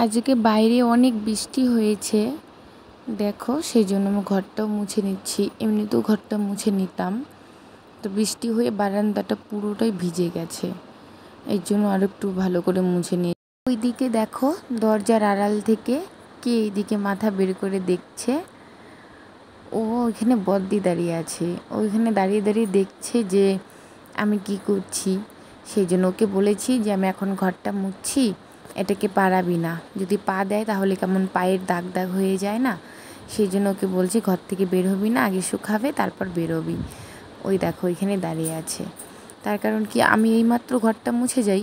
আজকে বাইরে অনেক বৃষ্টি হয়েছে, দেখো সেই জন্য আমি ঘরটাও মুছে নিচ্ছি। এমনিতেও ঘরটা মুছে নিতাম, তো বৃষ্টি হয়ে বারান্দাটা পুরোটাই ভিজে গেছে, এই জন্য আর একটু ভালো করে মুছে নিই। ওইদিকে দেখো দরজার আড়াল থেকে কে এইদিকে মাথা বের করে দেখছে। ও ওইখানে বদ্দি দাঁড়িয়ে আছে, ওইখানে দাঁড়িয়ে দাঁড়িয়ে দেখছে যে আমি কি করছি। সেই জন্য ওকে বলেছি যে আমি এখন ঘরটা মুছছি, এটাকে পারাবি না, যদি পা দেয় তাহলে কেমন পায়ের দাগ দাগ হয়ে যায় না, সেই জন্য ওকে বলছি ঘর থেকে বের হবি না, আগে শুকাবে তারপর বেরোবি। ওই দেখো ওইখানে দাঁড়িয়ে আছে। তার কারণ কি, আমি এইমাত্র ঘরটা মুছে যাই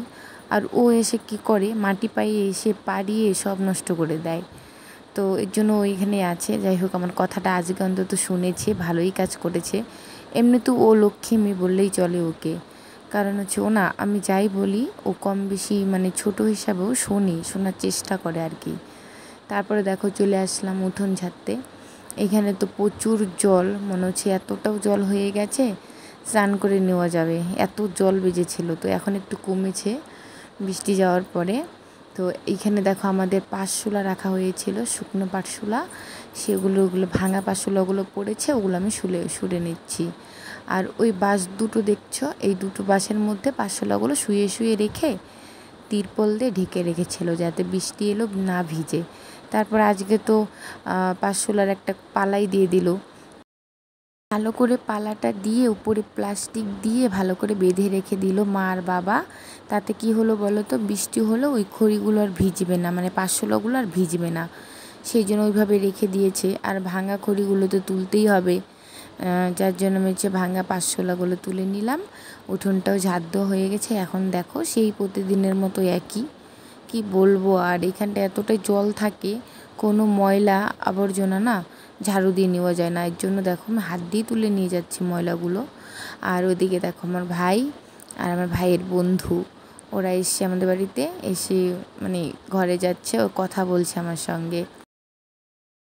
আর ও এসে কি করে, মাটি পায়ে এসে পাড়িয়ে সব নষ্ট করে দেয়। তো এর জন্য ওইখানে আছে। যাই হোক, আমার কথাটা আজকে অন্তত শুনেছে, ভালোই কাজ করেছে। এমনি তো ও লক্ষ্মী মেয়ে বললেই চলে ওকে, কারণ হচ্ছে ও না, আমি যাই বলি ও কম বেশি মানে ছোট হিসাবেও শোনার চেষ্টা করে আর কি। তারপরে দেখো চলে আসলাম উঠোন ঝাড়তে। এখানে তো প্রচুর জল, মনে হচ্ছে এতটাও জল হয়ে গেছে স্নান করে নেওয়া যাবে, এত জল বেজেছিল। তো এখন একটু কমেছে বৃষ্টি যাওয়ার পরে। তো এইখানে দেখো আমাদের পাটশোলা রাখা হয়েছিল, শুকনো পাটশোলা, ওগুলো ভাঙা পাটশোলাগুলো পড়েছে, ওগুলো আমি শুলে নিচ্ছি। আর ওই বাঁশ দুটো দেখছো, এই দুটো বাঁশের মধ্যে পাটশোলাগুলো শুয়ে শুয়ে রেখে তিরপল দিয়ে ঢেকে রেখেছিল যাতে বৃষ্টি এলো না ভিজে। তারপর আজকে তো পাটশোলার একটা পালাই দিয়ে দিল, ভালো করে পালাটা দিয়ে উপরে প্লাস্টিক দিয়ে ভালো করে বেঁধে রেখে দিল মা আর বাবা। তাতে কি হলো বলো তো, বৃষ্টি হলো ওই খড়িগুলো আর ভিজবে না, মানে পাটশোলাগুলো আর ভিজবে না, সেই জন্য ওইভাবে রেখে দিয়েছে। আর ভাঙা খড়িগুলো তো তুলতেই হবে, যার জন্য আমি হচ্ছে ভাঙা পাটশোলাগুলো তুলে নিলাম। উঠোনটাও ঝাড় দেওয়া হয়ে গেছে। এখন দেখো সেই প্রতিদিনের মতো একই, কি বলবো। আর এখানটা এতটাই জল থাকে, কোনো ময়লা আবর্জনা না ঝাড়ু দিয়ে নেওয়া যায় না, এর জন্য দেখো আমি হাত দিয়ে তুলে নিয়ে যাচ্ছি ময়লাগুলো। আর ওদিকে দেখো আমার ভাই আর আমার ভাইয়ের বন্ধু, ওরা এসে আমাদের বাড়িতে এসে মানে ঘরে যাচ্ছে, ও কথা বলছে আমার সঙ্গে,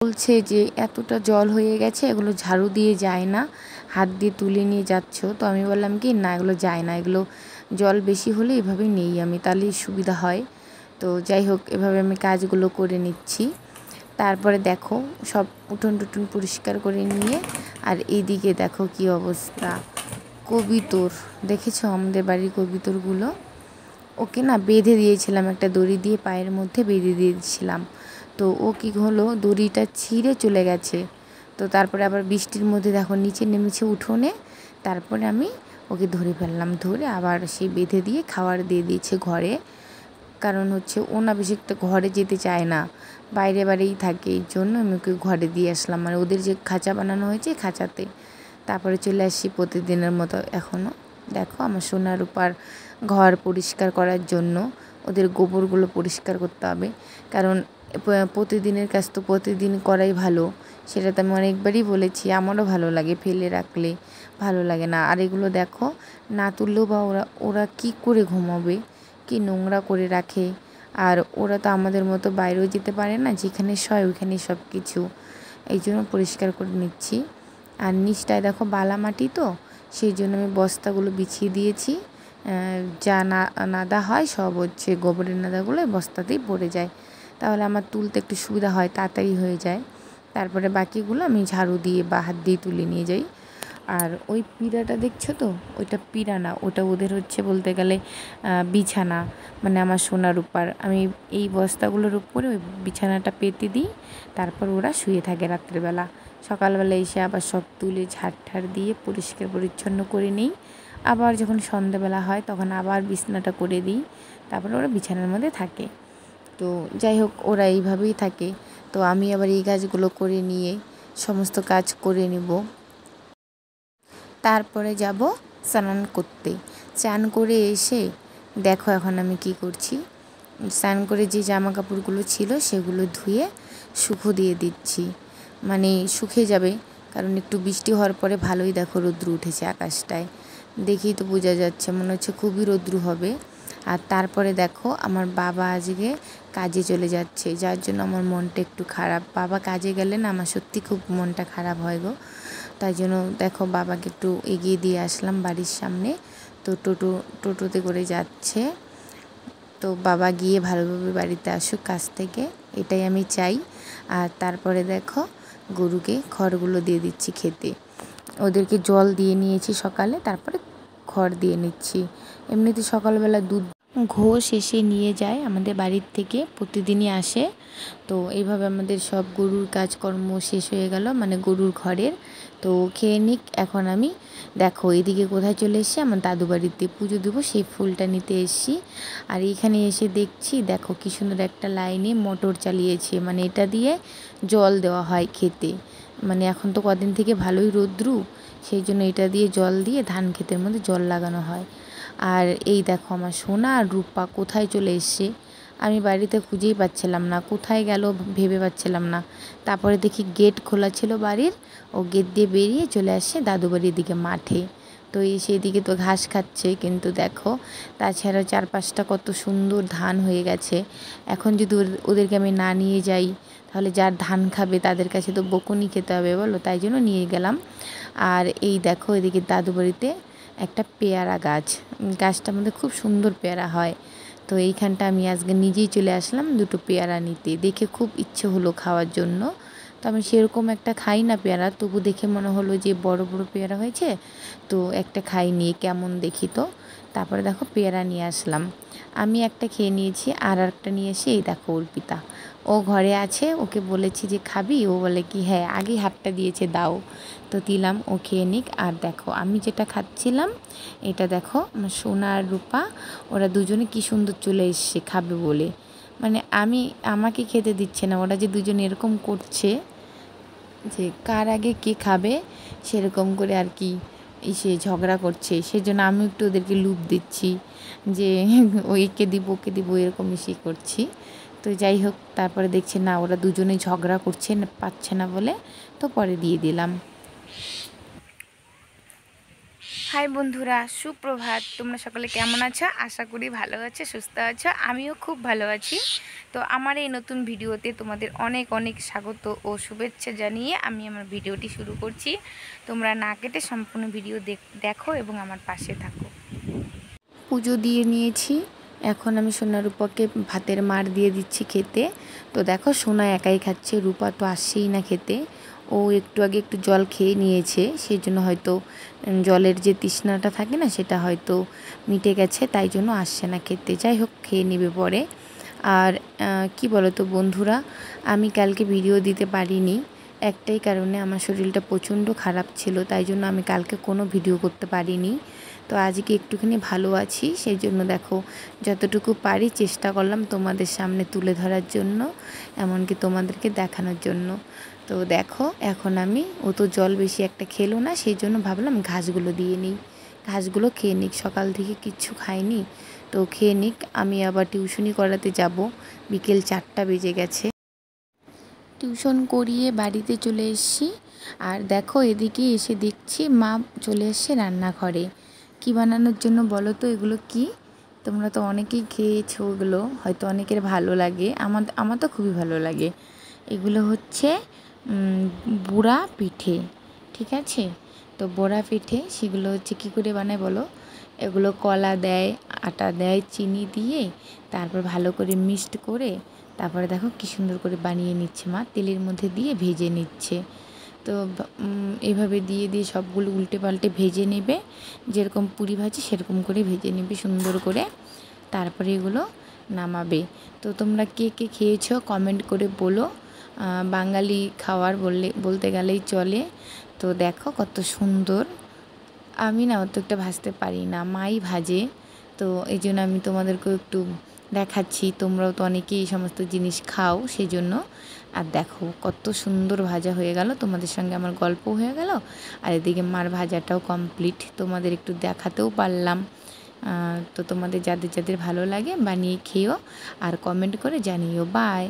বলছে যে এতটা জল হয়ে গেছে, এগুলো ঝাড়ু দিয়ে যায় না, হাত দিয়ে তুলে নিয়ে যাচ্ছ। তো আমি বললাম কি, না এগুলো যায় না, এগুলো জল বেশি হলে এভাবে নেই আমি, তাহলেই সুবিধা হয়। তো যাই হোক, এভাবে আমি কাজগুলো করে নিচ্ছি। তারপরে দেখো সব উঠোন টুটুন পরিষ্কার করে নিয়ে, আর এইদিকে দেখো কি অবস্থা, কবিতর দেখেছো আমাদের বাড়ির কবিতরগুলো, ওকে না বেঁধে দিয়েছিলাম, একটা দড়ি দিয়ে পায়ের মধ্যে বেঁধে দিয়েছিলাম। তো ও কী হলো, দড়িটা ছিঁড়ে চলে গেছে। তো তারপরে আবার বৃষ্টির মধ্যে দেখো নিচে নেমেছে উঠোনে, তারপরে আমি ওকে ধরে ফেললাম, ধরে আবার সেই বেঁধে দিয়ে খাবার দিয়ে দিয়েছে ঘরে। কারণ হচ্ছে ও না বেশি একটা ঘরে যেতে চায় না, বাইরে বাইরেই থাকে, এই জন্য আমি ওকে ঘরে দিয়ে আসলাম, মানে ওদের যে খাঁচা বানানো হয়েছে খাঁচাতে। তারপরে চলে আসি প্রতিদিনের মতো এখনও। দেখো আমার সোনা রূপার ঘর পরিষ্কার করার জন্য ওদের গোবরগুলো পরিষ্কার করতে হবে, কারণ প্রতিদিনের কাজ তো প্রতিদিন করাই ভালো, সেটা তো আমি অনেকবারই বলেছি। আমারও ভালো লাগে, ফেলে রাখলে ভালো লাগে না। আর এগুলো দেখো না তুললেও বা ওরা কী করে ঘুমাবে, কি নোংরা করে রাখে। আর ওরা তো আমাদের মতো বাইরেও যেতে পারে না, যেখানে শয় ওইখানেই সব কিছু, এই জন্য পরিষ্কার করে নিচ্ছি। আর নিচটায় দেখো বালা মাটি, তো সেই জন্য আমি বস্তাগুলো বিছিয়ে দিয়েছি, যা নাদা হয় সব হচ্ছে গোবরের নাদাগুলো বস্তাতেই পড়ে যায়, তাহলে আমার তুলতে একটু সুবিধা হয়, তাড়াতাড়ি হয়ে যায়। তারপরে বাকিগুলো আমি ঝাড়ু দিয়ে বা হাত দিয়ে তুলে নিয়ে যাই। আর ওই পিঁড়াটা দেখছো তো, ওইটা পিঁড়া না, ওটা ওদের হচ্ছে বলতে গেলে বিছানা, মানে আমার সোনা রূপার। আমি এই বস্তাগুলোর উপরে ওই বিছানাটা পেতে দিই, তারপর ওরা শুয়ে থাকে রাত্রেবেলা। সকালবেলা এসে আবার সব তুলে ঝাড় দিয়ে পরিষ্কার পরিচ্ছন্ন করে নিই। আবার যখন সন্ধ্যাবেলা হয় তখন আবার বিছানাটা করে দিই, তারপর ওরা বিছানার মধ্যে থাকে। তো যাই হোক, ওরা এইভাবেই থাকে। তো আমি আবার এই কাজগুলো করে নিয়ে সমস্ত কাজ করে নেব, তারপরে যাব স্নান করতে। স্নান করে এসে দেখো এখন আমি কি করছি, স্নান করে যে জামা কাপড়গুলো ছিল সেগুলো ধুয়ে শুকো দিয়ে দিচ্ছি, মানে শুকিয়ে যাবে, কারণ একটু বৃষ্টি হওয়ার পরে ভালোই দেখো রৌদ্র উঠেছে আকাশটায়, দেখেই তো বোঝা যাচ্ছে মনে হচ্ছে খুবই রৌদ্র হবে। আর তারপরে দেখো আমার বাবা আজকে কাজে চলে যাচ্ছে, যার জন্য আমার মনটা একটু খারাপ। বাবা কাজে গেলে না আমার সত্যি খুব মনটা খারাপ হয় গো, তাই জন্য দেখো বাবাকে একটু এগিয়ে দিয়ে আসলাম বাড়ির সামনে। তো টোটোতে করে যাচ্ছে, তো বাবা গিয়ে ভালোভাবে বাড়িতে আসুক কাজ থেকে, এটাই আমি চাই। আর তারপরে দেখো গরুকে খড়গুলো দিয়ে দিচ্ছি খেতে। ওদেরকে জল দিয়ে নিয়েছি সকালে, তারপরে খড় দিয়ে নিচ্ছি। এমনিতে সকালবেলা দুধ ঘোষ এসে নিয়ে যায় আমাদের বাড়ির থেকে, প্রতিদিনই আসে। তো এইভাবে আমাদের সব গরুর কাজকর্ম শেষ হয়ে গেল, মানে গরুর ঘরের। তো খেয়ে নিক। এখন আমি দেখো এদিকে কোথায় চলে এসেছি, আমার দাদু বাড়িতে পুজো দেবো সেই ফুলটা নিতে এসেছি। আর এইখানে এসে দেখছি দেখো কী সুন্দর একটা লাইনে মোটর চালিয়েছে, মানে এটা দিয়ে জল দেওয়া হয় খেতে। মানে এখন তো কদিন থেকে ভালোই রৌদ্রু, সেই জন্য এটা দিয়ে জল দিয়ে ধান ক্ষেতের মধ্যে জল লাগানো হয়। আর এই দেখো আমার সোনা আর রূপা কোথায় চলে এসছে, আমি বাড়িতে খুঁজেই পাচ্ছিলাম না, কোথায় গেল ভেবে পাচ্ছিলাম না। তারপরে দেখি গেট খোলা ছিল বাড়ির, ও গেট দিয়ে বেরিয়ে চলে আসছে দাদু বাড়ির দিকে মাঠে। তো সেদিকে তো ঘাস খাচ্ছে, কিন্তু দেখো তাছাড়া চারপাশটা কত সুন্দর ধান হয়ে গেছে। এখন যদি ওদেরকে আমি না নিয়ে যাই, তাহলে যার ধান খাবে তাদের কাছে তো বকুনি খেতে হবে বলো, তাই জন্য নিয়ে গেলাম। আর এই দেখো এদিকে দাদু বাড়িতে একটা পেয়ারা গাছটার মধ্যে খুব সুন্দর পেয়ারা হয়। তো এইখানটা আমি আজকে নিজেই চলে আসলাম দুটো পেয়ারা নিতে, দেখে খুব ইচ্ছে হলো খাওয়ার জন্য। তো আমি সেরকম একটা খাই না পেয়ারা, তবু দেখে মনে হলো যে বড় বড় পেয়ারা হয়েছে, তো একটা খাই নিয়ে কেমন দেখি। তো তারপরে দেখো পেয়ারা নিয়ে আসলাম, আমি একটা খেয়ে নিয়েছি, আর একটা নিয়ে এসে এই দেখো অর্পিতা ও ঘরে আছে, ওকে বলেছি যে খাবি, ও বলে কি হ্যাঁ আগেই হাতটা দিয়েছে দাও। তো দিলাম, ও খেয়ে নিক। আর দেখো আমি যেটা খাচ্ছিলাম, এটা দেখো আমার সোনা আর রূপা ওরা দুজনে কি সুন্দর চলে এসছে খাবে বলে, মানে আমাকে খেতে দিচ্ছে না, ওরা যে দুজনে এরকম করছে যে কার আগে কে খাবে, সেরকম করে আর কি এসে ঝগড়া করছে। সেজন্য আমি একটু ওদেরকে লুপ দিচ্ছি যে ওকে দিব এরকম এসে করছি। তো যাই হোক, তারপরে দেখছি না ওরা দুজনে ঝগড়া করছে না, পাচ্ছে না বলে, তো পরে দিয়ে দিলাম। হাই বন্ধুরা, সুপ্রভাত। তোমরা সকলে কেমন আছো? আশা করি ভালো আছো, সুস্থ আছো। আমিও খুব ভালো আছি। তো আমার এই নতুন ভিডিওতে তোমাদের অনেক অনেক স্বাগত ও শুভেচ্ছা জানিয়ে আমি আমার ভিডিওটি শুরু করছি। তোমরা না কেটে সম্পূর্ণ ভিডিও দেখো এবং আমার পাশে থাকো। পুজো দিয়ে নিয়েছি, এখন আমি সোনা রূপাকে ভাতের মার দিয়ে দিচ্ছি খেতে। তো দেখো সোনা একাই খাচ্ছে, রূপা তো আসছেই না খেতে। ও একটু আগে একটু জল খেয়ে নিয়েছে, সেই জন্য হয়তো জলের যে তৃষ্ণাটা থাকে না সেটা হয়তো মিটে গেছে, তাই জন্য আসছে না খেতে। যাই হোক, খেয়ে নেবে পরে। আর কি বলো তো বন্ধুরা, আমি কালকে ভিডিও দিতে পারিনি একটাই কারণে, আমার শরীরটা প্রচণ্ড খারাপ ছিল, তাই জন্য আমি কালকে কোনো ভিডিও করতে পারিনি। তো আজকে একটুখানি ভালো আছি, সেই জন্য দেখো যতটুকু পারি চেষ্টা করলাম তোমাদের সামনে তুলে ধরার জন্য, এমনকি তোমাদেরকে দেখানোর জন্য। তো দেখো এখন ও তো জল বেশি একটা খেলো না, সেই জন্য ভাবলাম ঘাসগুলো দিয়ে নিই, ঘাসগুলো খেয়ে নিক, সকাল থেকে কিচ্ছু খাইনি, তো খেয়ে নিক। আমি আবার টিউশনি করাতে যাব, বিকেল 4টা বেজে গেছে। টিউশন করিয়ে বাড়িতে চলে এসেছি। আর দেখো এদিকে এসে দেখছি মা চলে এসছে রান্নাঘরে। কি বানানোর জন্য বলো তো? এগুলো কি? তোমরা তো অনেকেই খেয়েছো, ওগুলো হয়তো অনেকের ভালো লাগে, আমার তো খুবই ভালো লাগে। এগুলো হচ্ছে বুড়া পিঠে, ঠিক আছে? তো বড়া পিঠে সেগুলো হচ্ছে কী করে বানায় বলো? এগুলো কলা দেয়, আটা দেয়, চিনি দিয়ে তারপর ভালো করে মিক্সড করে তারপরে দেখো কী সুন্দর করে বানিয়ে নিচ্ছে মা, তেলের মধ্যে দিয়ে ভেজে নিচ্ছে। তো এইভাবে দিয়ে সবগুলো উল্টে পাল্টে ভেজে নেবে, যেরকম পুরি ভাজি সেরকম করে ভেজে নেবে সুন্দর করে, তারপরে এগুলো নামাবে। তো তোমরা কে কে খেয়েছো কমেন্ট করে বলো, বাঙালি খাবার বলতে গেলেই চলে। তো দেখো কত সুন্দর, আমি না অত একটা ভাজতে পারি না, মাই ভাজে, তো এই জন্য আমি তোমাদেরকেও একটু দেখাচ্ছি। তোমরাও তো অনেকেই এই সমস্ত জিনিস খাও, সেই জন্য। আর দেখো কত সুন্দর ভাজা হয়ে গেল, তোমাদের সঙ্গে আমার গল্প হয়ে গেল, আর এদিকে মার ভাজাটাও কমপ্লিট, তোমাদের একটু দেখাতেও পারলাম। তো তোমাদের যাদের যাদের ভালো লাগে বানিয়ে খেও আর কমেন্ট করে জানিও। বাই।